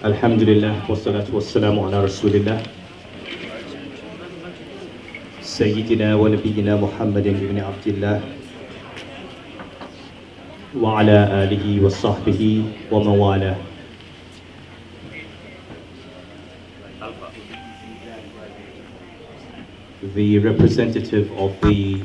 Alhamdulillah, wassalatu wassalamu ala rasulillah, Sayyidina wa Nabiyyina Muhammadin ibn Abdullah, wa ala alihi wa sahbihi wa mawala. The representative of the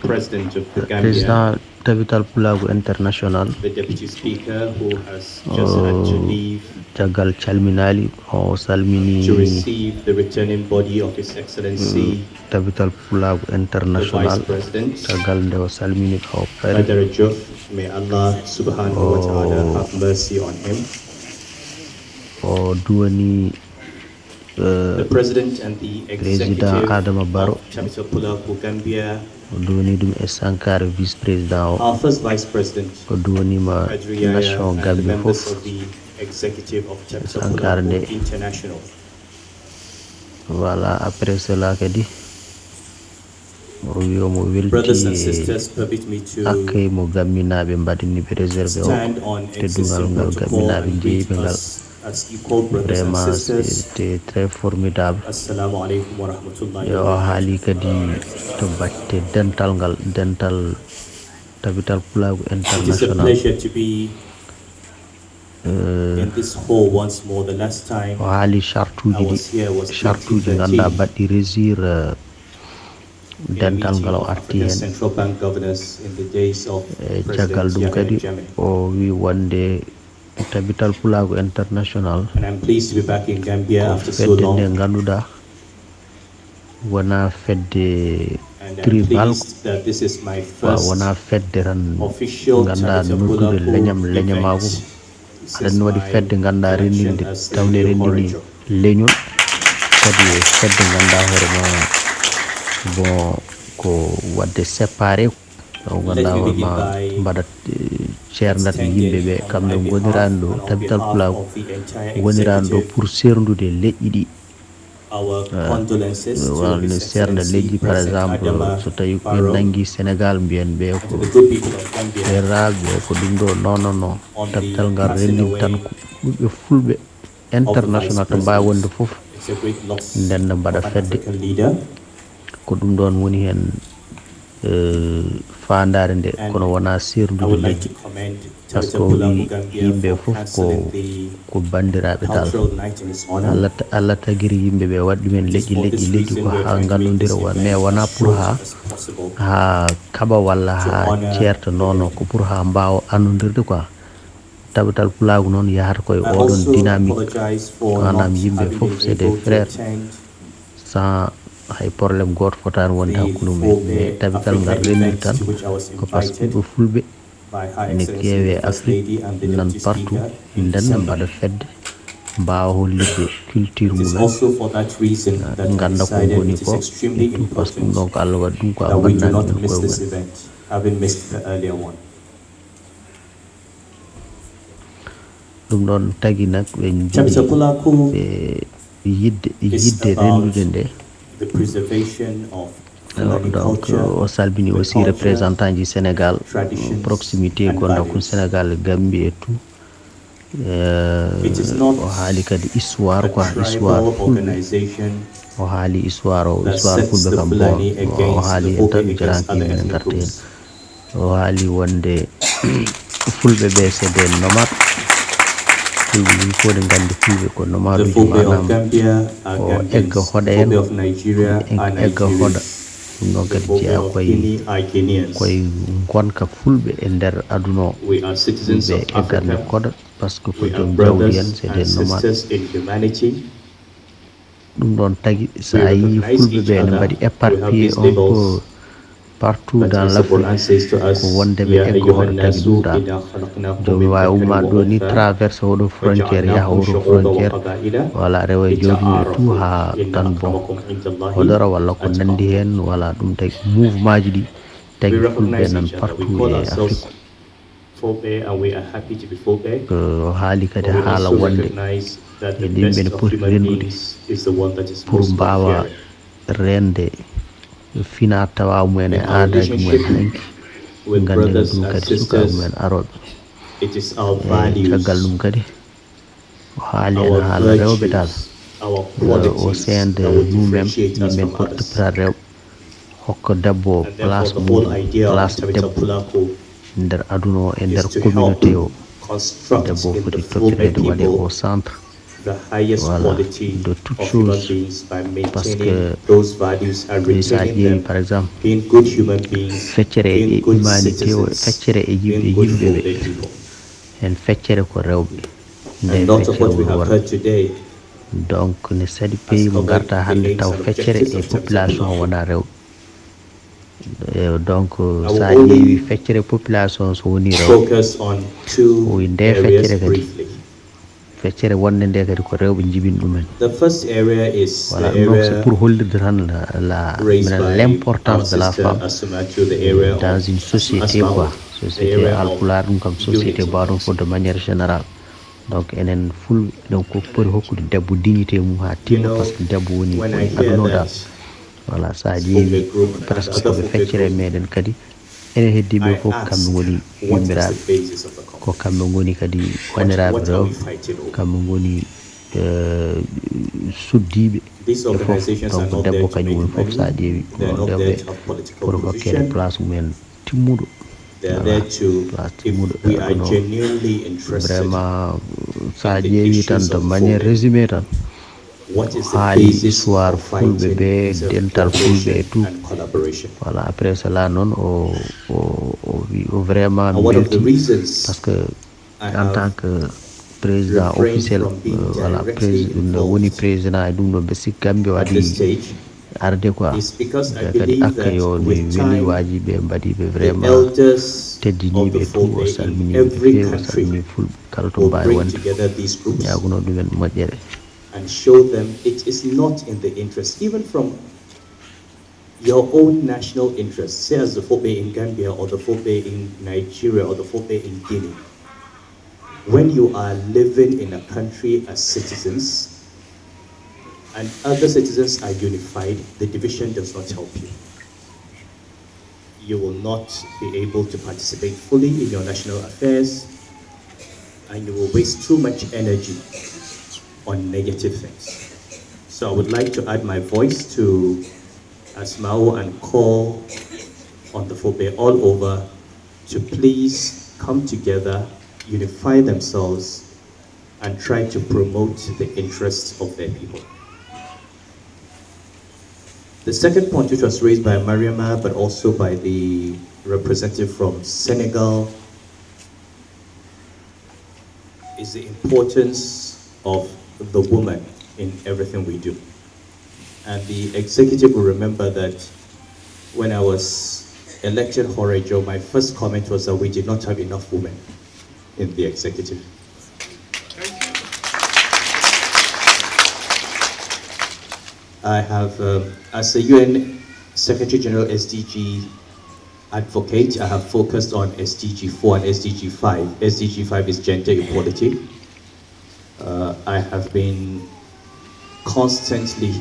President of the Gambia, Président Tabital Pulaaku International, the Deputy Speaker who has just had to leave Jagal Chalminali o Salmini to receive the returning body of His Excellency, Tabital Pulaaku the International, Vice President, Jagal Ndewa Salmini o Brother Juf. May Allah subhanahu wa ta'ala have mercy on him. o duwani The President and the Executive Adama Barrow, of Tabital Pulaaku Gambia, o duwani dum e Sankara Vice Président our first Vice President, o duwani ma Adriaya, Nation and the Gambia members fof of the Executive of Tabital Sankara Pulaaku nde. International. Voilà, après cela kadi mo Brothers and welti sisters, permit me to akkay mo gamminaɓe mbaɗini ɓe réservé o stand on teddugal existing ngal protocol gamminaɓe and greet jeeyiɓe ngal us as equal brothers and vraiment sisters. c'était très formidable. Assalamu alaikum wa rahmatullahi yo wa haali barakatuh. kadi to batte dental ngal dental Tabital Pulaaku It is a International pleasure to be in this hall once more. The last time o haali I was here was chartuji ganduɗa 2013. baɗɗi résir In a dental meeting ngal o of arti African hen Central Bank governors in the days of caggal President ɗum Yahya kadi Jammeh. o wi wonde Tabital Pulaaku International And I'm pleased to be back in Gambia ko after so fedde nde long. ganduɗa wona fedde And I'm tribal pleased that this is my wona first fedde tan official ganduɗa Tabital noddude Pulaaku leñamagu event. This aɗanni is waɗi my fedde ganduɗa election rendinde as the tawde new rendini orator. leñol kadi fedde ganduɗa hoorema bon ko wadde séparé o Let ganduɗa me begin hoorema by mbaɗa ceernata extending yimɓeɓe on kamɓe my gonirani ɗo behalf and on Tabital behalf Pulaaku of the entire gonirani ɗo executive pour sernude leƴƴi ɗi our condolences to wonde His serna Excellency leƴƴi par President exemple Adama so tawi ko Barrow nangui Sénégal mbiyen ɓe and ko to the good people of Gambia ɓerraɓe ko ɗum ɗo non on the Tabital ngal passing rendin tan away ko ɓiɓɓe fulɓe of the Vice international to mbawi wonde President. foof It's a great loss nden of mbaɗa an fedde African leader, ko ɗum ɗon woni hen fandare nde and kono wona I serdude would like leƴƴi to commend par ce que Tabital o Pulaaku wi Gambia yimɓe for foof cancelling the ko bandiraɓe dal cultural night in his honor. Allah tagiri yimɓeɓe waɗi ɗumen It is leƴƴi for leƴƴi this leƴƴi reason ko we're ha trying to make this gandodira wa mais event wona as pour short ha as possible ha kaɓa walla to ha honor ceerta the nono dead. ko pour ha mbawa annodirde quoi Tabital Pulaaku noon yahata koye I oɗon also dynamique apologize for not manam yimɓe having foof been c'est des able to frères attend sans hay probléme goto fotani wonde the hakkude mumen Fulbe mais Tabital Africa ngal renndiri event tan to which I was ko par ce que invited ɓiɓɓe fulɓe by Her ene Excellency keewe the First Afrique Lady and the nan Deputy partout Speaker in nden December. mbaɗa fedde mbawa hollirde culture It is mumen also for that reason that I ganda ko decided goni it is ko extremely et tout par ce que ɗum important ɗon ko Allah waɗi ɗum ko that we do abbannaki not men miss koye this mumen event, having missed the earlier one. ɗum ɗon tagui nak ɓe Tabital Pulaaku ɓe is yidde about rendude nde the preservation of Fulani donc culture, o salmini the aussi culture, représentant ji Sénégal traditions, proximité and gonɗo kon values. Sénégal Gambie et tout It is not o haali kadi histoire a quoi histoire tribal fulɓe organization o haali histoire o that histoire sets fulɓe the kam bon Fulani o against the haali en Fulbe tan against jaranki other yimɓe ne ethnic garta hen groups. o haali wonde fulɓe ɓe c'est des nomades fulɓe yimɓe fof ɗe gandi fulɓe ko The nomade uji Fulbe of manam Gambia are o Gambians. egga The hoɗa en Fulbe of Nigeria are egga hoɗa Nigerians. ɗum ɗon The kadi Fulbe jeeya of koye Guinea are Guineans. gonka fulɓe e nder aduna o We are citizens ɓe of eggatne Africa. koɗa par ce que ko We are joom jawdi en brothers c'est and des nomades sisters in humanity. ɗum ɗon tagui We sa yi recognize fulɓe each ɓe ene other. mbaɗi We have éparpillé these un peu labels. partout But dans as the l'Afrique Quran says to ko us, wondeɓe Ya eggo ayyuhan hoɗo tagui ɗum nasu ɗa inna khalaqnakum joomi min wawi dhakarin ummade wa ɗo ni untha traversé oɗo wa frontiére yaha ja'alnakum oɗo shu'uban wa frontiére qabaila wala rewa jooɗimi e tout lita'arafu ha inna tan bon akramakum indallahi hodora walla ko nandi atqakum. hen wala ɗum tagui mouvement ji ɗi We tagui fulɓe recognize nan each other. We partout call e ourselves Afrique Fulbe and we are happy to be Fulbe. o haali kadi But we haala also wonde recognize that e the yimɓe best ne of poti human rendude beings is the one that is pour most mbawa God-fearing. rende fina tawa mumen e In our aadaji mumen relationship hanki with gandinen brothers ɗum and kadi sukaɓe sisters, mumen aroɓe it is our e caggal values ɗum kadi haali our en haala rewɓe dal virtues, our o qualities sende that will mumem differentiate us yimɓen from poɗɗo others. toppita rewɓe hokka debbo And therefore, place the whole muɗum idea of place Tabital debbo Pulaaku nder aduna o e nder is to help communauté o construct debbo in the foti Fulbe toppitede waɗe au people centre the highest voilà quality de toute of human chose beings by par ce maintaining que those values and sa retaining ƴeewi them, par exemple being good human beings, feccere being e good humanité o citizens, feccere e being good yimɓe ɓe Fulbe people. hen feccere ko rewɓe nde And lot of what we feccerewol have worɓe heard today donc ne saɗi has pays mo covered garta the hannde aims taw and feccere objectives e of Tabital population o Pulaaku. wona rewɓe donc I will sa ƴeewi only feccere population so woni rewɓe focus on o wi two nde areas feccere kadi briefly. feccere wonde nde kadi ko rewɓe jibin ɗumen The first area is voilà the ɗum donc c'est area pour hollirde tan raised by our l'importance de la sister femme Asumatu, the area dans of une société Asmao, quoi the société area of alpulaar ɗum kam société unity. mbaɗon fof de manière générale donc enen fulɓe donc ko poti hokkude debbo dignité mum ha You timma par know, ce que debbo woni when I woni hear aduna o that dal voilà sa this ƴeewi Fulbe group and the presque other koɓe Fulbe feccere group, meɗen kadi enen heddiɓe I fof kamɓe ask, goni what is the yummiraɓe basis of the ko conflict? kamɓe goni kadi waniraɓe What are we rewɓe fighting over? kamɓe goni suddiɓe These e foof organizations are donc not there debbo to kañum make woni foof money. sa ƴeewi They're not there rewɓe to have political pour hokkede position. place mumen timmuɗo They're there voilà to, place timmuɗo if e we are aduna o genuinely interested vraiment sa in the ƴeewi tan issues de of manière Fulbe, résumé tan what is the haali basis histoire of fulɓe fighting ɓe is a dental fulɓe e cooperation tout and collaboration. voilà après cela noon o wi o vraiment And one of the belti par reasons ce que I en have tant que président refrained officiel from being voilà directly woni involved président e ɗum ɗo ɓe sikki Gambia at this waɗi stage arde quoi is because I ɓe kadi believe akka that yo mi with weeli time, waji ɓe mbaɗiɓe the vraiment elders of the teddiniɓe e tout o Fulbe in salminiɓe no every feewi o country salmini fulɓe kala to will mbawi bring wonde together these groups ñaguno ɗumen moƴƴere and show them it is not in the interest, even from your own national interest, say as the Fulbe in Gambia or the Fulbe in Nigeria or the Fulbe in Guinea. When you are living in a country as citizens and other citizens are unified, the division does not help you. You will not be able to participate fully in your national affairs, and you will waste too much energy on negative things. So I would like to add my voice to Asmao and call on the Fulbe all over to please come together, unify themselves, and try to promote the interests of their people. The second point, which was raised by Mariama, but also by the representative from Senegal, is the importance of the woman in everything we do. And the executive will remember that when I was elected Horejo, my first comment was that we did not have enough women in the executive. I have, as a UN Secretary General SDG advocate, I have focused on SDG 4 and SDG 5. SDG 5 is gender equality. I have been constantly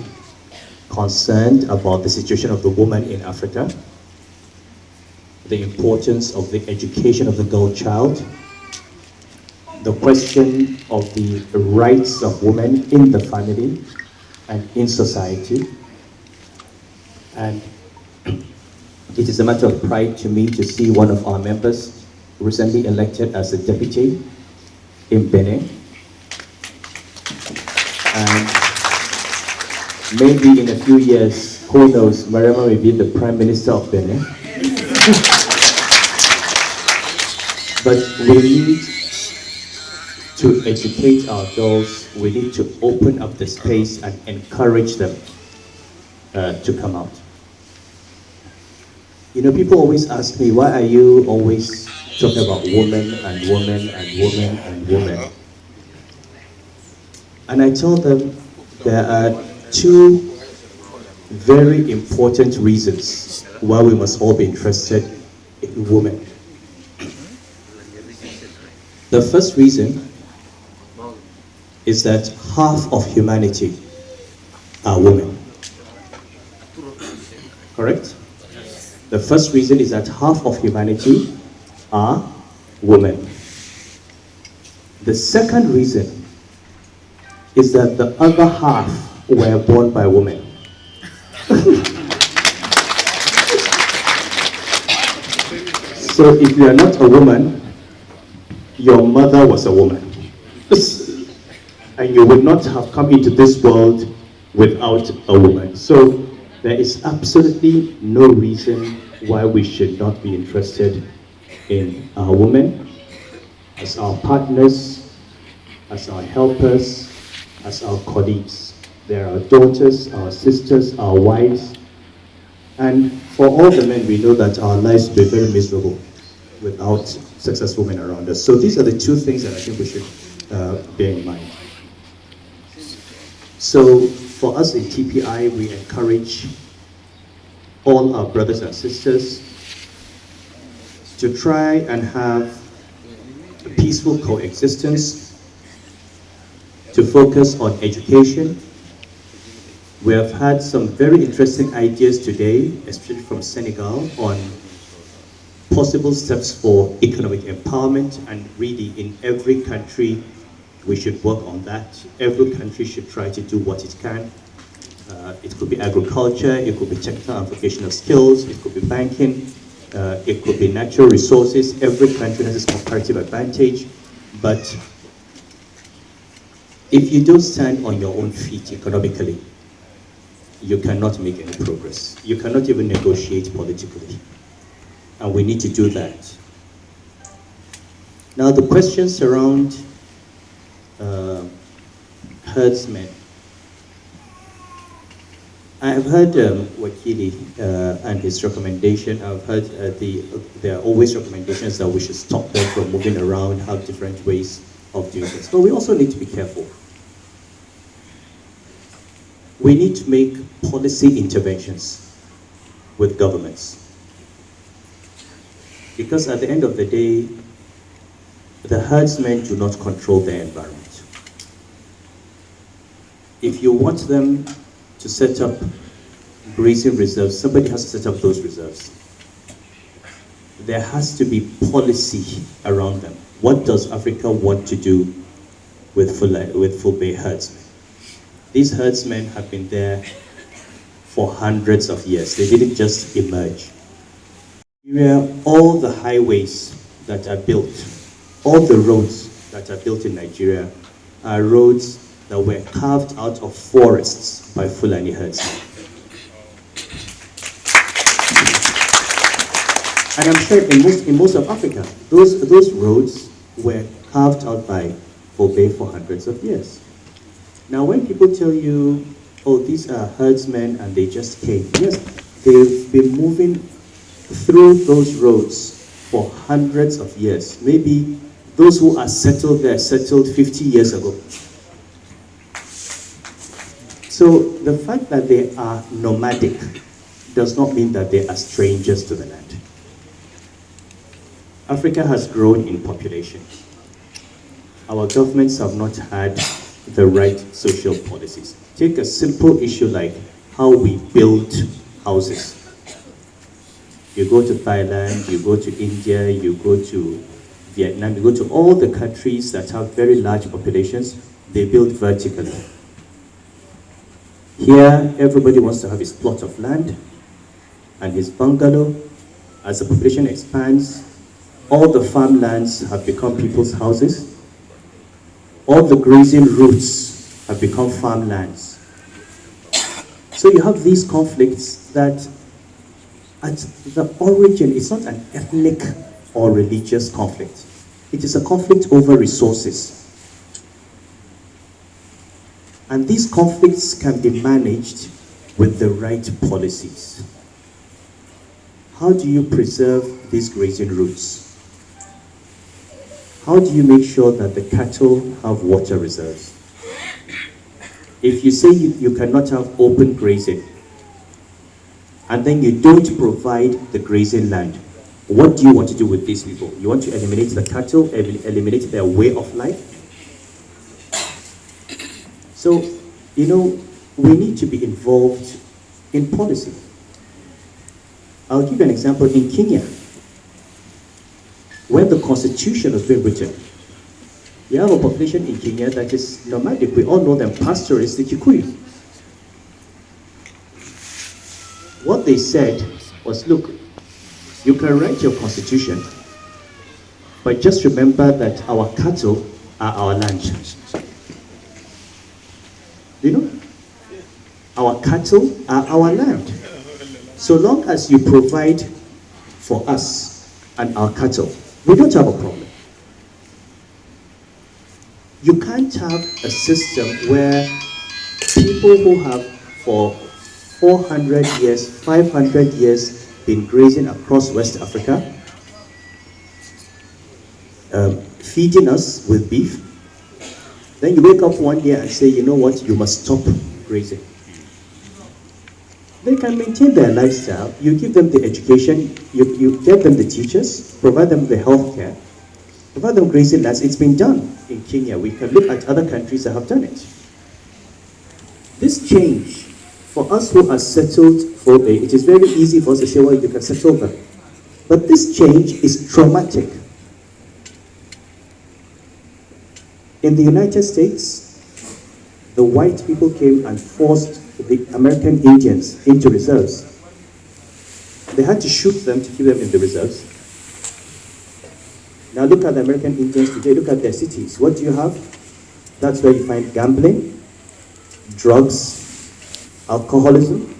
concerned about the situation of the woman in Africa, the importance of the education of the girl child, the question of the rights of women in the family and in society. And it is a matter of pride to me to see one of our members recently elected as a deputy in Benin. And maybe in a few years, who knows, Mariama may be the Prime Minister of Benin. But we need to educate our girls, we need to open up the space and encourage them to come out. You know, people always ask me, why are you always talking about women and women and women and women? And I tell them there are two very important reasons why we must all be interested in women. The first reason is that half of humanity are women. Correct? The first reason is that half of humanity are women. The second reason is that the other half were born by women. So if you are not a woman, your mother was a woman. And you would not have come into this world without a woman. So there is absolutely no reason why we should not be interested in our women as our partners, as our helpers, as our colleagues. They're our daughters, our sisters, our wives. And for all the men, we know that our lives will be very miserable without successful men around us. So these are the two things that I think we should bear in mind. So for us in TPI, we encourage all our brothers and sisters to try and have a peaceful coexistence, to focus on education. We have had some very interesting ideas today, especially from Senegal, on possible steps for economic empowerment, and really in every country we should work on that. Every country should try to do what it can. It could be agriculture, it could be technical and vocational skills, it could be banking, it could be natural resources. Every country has its comparative advantage, but if you don't stand on your own feet economically, you cannot make any progress. You cannot even negotiate politically. And we need to do that. Now the questions around herdsmen. I have heard Wakili and his recommendation. I've heard there are always recommendations that we should stop them from moving around, have different ways of doing things. But we also need to be careful. We need to make policy interventions with governments. Because at the end of the day, the herdsmen do not control their environment. If you want them to set up grazing reserves, somebody has to set up those reserves. There has to be policy around them. What does Africa want to do with Fulbe herdsmen? These herdsmen have been there for hundreds of years. They didn't just emerge. All the highways that are built, all the roads that are built in Nigeria are roads that were carved out of forests by Fulani herdsmen. And I'm sure in most of Africa, those roads were carved out by Fulbe for hundreds of years. Now when people tell you, oh, these are herdsmen and they just came, yes, they've been moving through those roads for hundreds of years. Maybe those who are settled there settled 50 years ago. So the fact that they are nomadic does not mean that they are strangers to the land. Africa has grown in population. Our governments have not had the right social policies. Take a simple issue like how we build houses. You go to Thailand, you go to India, you go to Vietnam, you go to all the countries that have very large populations, they build vertically. Here, everybody wants to have his plot of land and his bungalow. As the population expands, all the farmlands have become people's houses. All the grazing routes have become farmlands. So you have these conflicts that at the origin, it's not an ethnic or religious conflict. It is a conflict over resources. And these conflicts can be managed with the right policies. How do you preserve these grazing routes? How do you make sure that the cattle have water reserves? If you say you cannot have open grazing, and then you don't provide the grazing land, what do you want to do with these people? You want to eliminate the cattle, eliminate their way of life? So, you know, we need to be involved in policy. I'll give you an example. In Kenya, when the constitution was being written, You have a population in Kenya that is nomadic. We all know them, pastoralists, the Kikuyu. What they said was, look, you can write your constitution, but just remember that our cattle are our land. You know? Our cattle are our land. So long as you provide for us and our cattle, we don't have a problem. You can't have a system where people who have for 400 years, 500 years been grazing across West Africa, feeding us with beef, then you wake up one day and say, you know what, you must stop grazing. They can maintain their lifestyle. You give them the education, you get them the teachers, provide them the health care, provide them grazing lands. It's been done in Kenya. We can look at other countries that have done it. This change, for us who are settled for it is very easy for us to say, well, you can settle them. But this change is traumatic. In the United States, the white people came and forced the American Indians into reserves. They had to shoot them to keep them in the reserves. Now look at the American Indians today, look at their cities. What do you have? That's where you find gambling, drugs, alcoholism.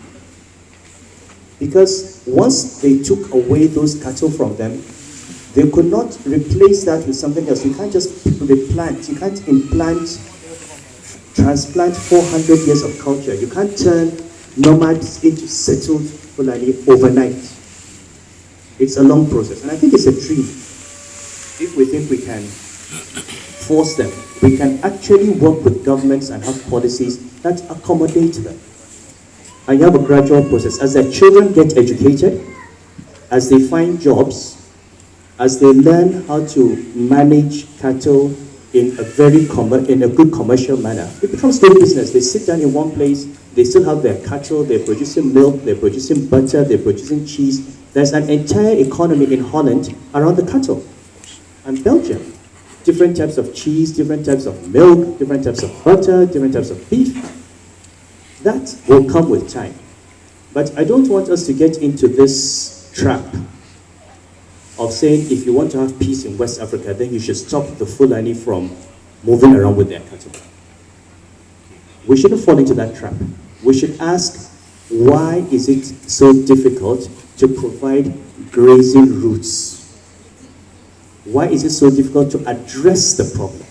Because once they took away those cattle from them, they could not replace that with something else. You can't just replant, you can't transplant 400 years of culture. You can't turn nomads into settled Fulani overnight. It's a long process, and I think it's a dream. If we think we can force them, we can actually work with governments and have policies that accommodate them. And you have a gradual process. As their children get educated, as they find jobs, as they learn how to manage cattle in a good commercial manner, it becomes good business. They sit down in one place, they still have their cattle, they're producing milk, they're producing butter, they're producing cheese. There's an entire economy in Holland around the cattle. And Belgium, different types of cheese, different types of milk, different types of butter, different types of beef. That will come with time. But I don't want us to get into this trap of saying if you want to have peace in West Africa, then you should stop the Fulani from moving around with their cattle. We shouldn't fall into that trap. We should ask, why is it so difficult to provide grazing routes? Why is it so difficult to address the problem?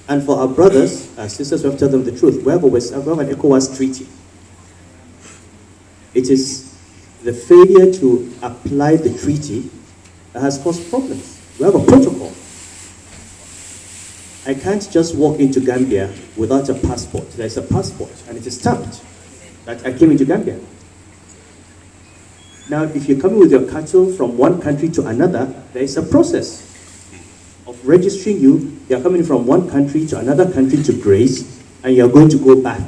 And for our brothers, our sisters, we have to tell them the truth. We have an ECOWAS treaty. It is the failure to apply the treaty that has caused problems. We have a protocol. I can't just walk into Gambia without a passport. There's a passport, and it is stamped that I came into Gambia. Now, if you're coming with your cattle from one country to another, there is a process of registering you. You're coming from one country to another country to graze, and you're going to go back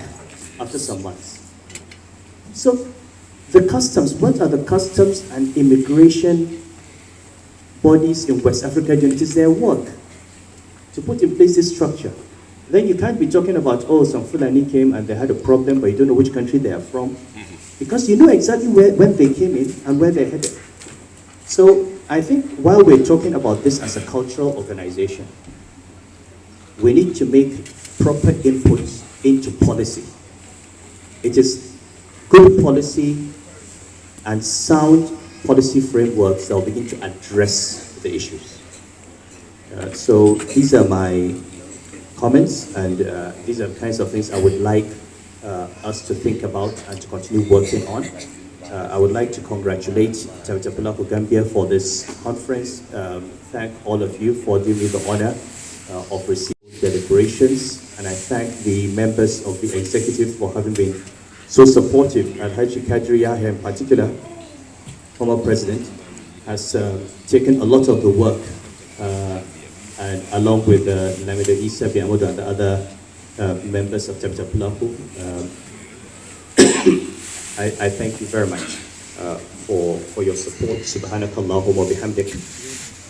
after some months. So, the customs, what are the customs and immigration bodies in West Africa doing? It is their work to put in place this structure. Then you can't be talking about, oh, some Fulani came and they had a problem, but you don't know which country they are from. Because you know exactly when they came in and where they're headed. So I think while we're talking about this as a cultural organization, we need to make proper inputs into policy. It is good policy and sound policy frameworks that will begin to address the issues. So these are my comments, and these are the kinds of things I would like us to think about and to continue working on. I would like to congratulate Pulaaku Gambia for this conference. Thank all of you for giving me the honor of receiving the deliberations, and I thank the members of the executive for having been so supportive. And Haji Kadri Yahya in particular, former president, has taken a lot of the work, and along with Lamida Isa Biamodo and the other members of Tabital Pulaaku. I thank you very much for your support. Subhanakallahumma bihamdik.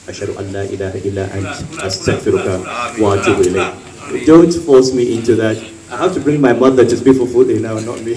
ashhadu an la ilaha illa ant, astaghfiruka wa atubu ilayk. Don't force me into that. I have to bring my mother to speak for food now, not me.